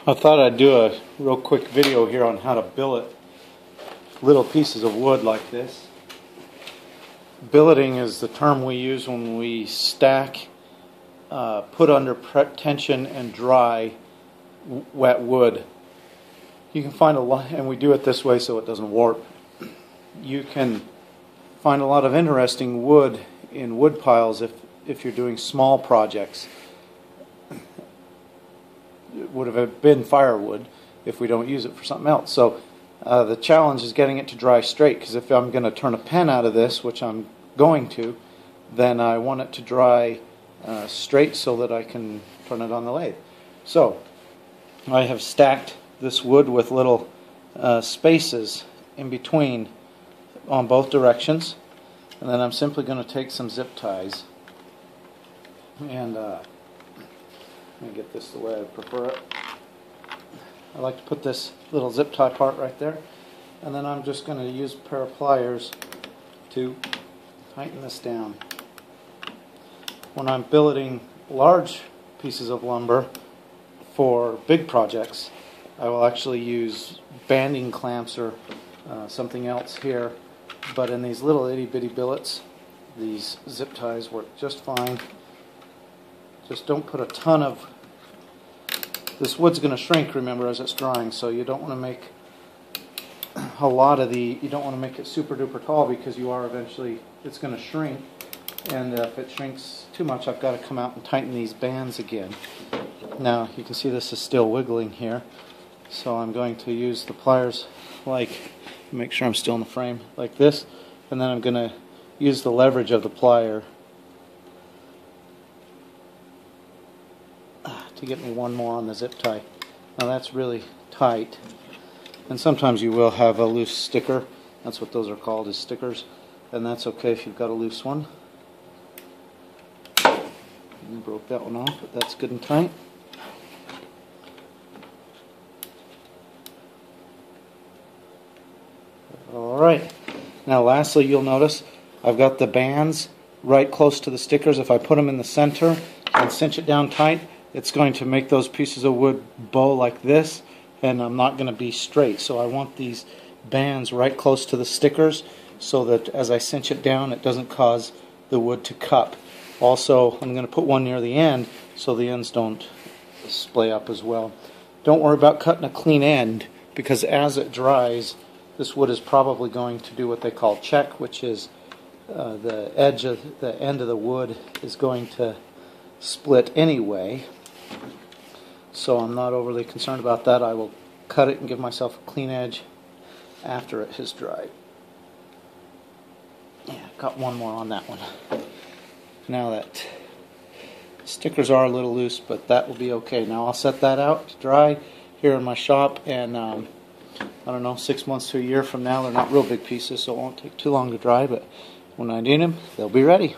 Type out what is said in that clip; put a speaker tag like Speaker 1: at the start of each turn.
Speaker 1: I thought I'd do a real quick video here on how to billet little pieces of wood like this. Billeting is the term we use when we stack, put under tension and dry wet wood. You can find a lot, and we do it this way so it doesn't warp. You can find a lot of interesting wood in wood piles if you're doing small projects. It would have been firewood if we don't use it for something else. So the challenge is getting it to dry straight, because if I'm going to turn a pen out of this, which I'm going to, then I want it to dry straight so that I can turn it on the lathe. So I have stacked this wood with little spaces in between on both directions, and then I'm simply going to take some zip ties and let me get this the way I prefer it. I like to put this little zip tie part right there, and then I'm just going to use a pair of pliers to tighten this down. When I'm billeting large pieces of lumber for big projects, I will actually use banding clamps or something else here, but in these little itty bitty billets, these zip ties work just fine. Just don't put a ton of, this wood's going to shrink, remember, as it's drying, so you don't want to make a lot of you don't want to make it super duper tall, because you are eventually, it's going to shrink, and if it shrinks too much, I've got to come out and tighten these bands again. Now you can see this is still wiggling here, so I'm going to use the pliers, like, make sure I'm still in the frame, like this, and then I'm going to use the leverage of the plier to get me one more on the zip tie. Now that's really tight, and sometimes you will have a loose sticker. That's what those are called, is stickers, and that's okay if you've got a loose one. You broke that one off, but that's good and tight. Alright, now lastly, you'll notice I've got the bands right close to the stickers. If I put them in the center and cinch it down tight, it's going to make those pieces of wood bow like this, and I'm not going to be straight. So I want these bands right close to the stickers so that as I cinch it down, it doesn't cause the wood to cup. Also, I'm going to put one near the end so the ends don't splay up as well. Don't worry about cutting a clean end, because as it dries, this wood is probably going to do what they call check, which is the edge of the end of the wood is going to split anyway. So I'm not overly concerned about that. I will cut it and give myself a clean edge after it has dried. Yeah, got one more on that one. Now that stickers are a little loose, but that will be okay. Now I'll set that out to dry here in my shop, and I don't know, 6 months to a year from now, they're not real big pieces, so it won't take too long to dry, but when I need them, they'll be ready.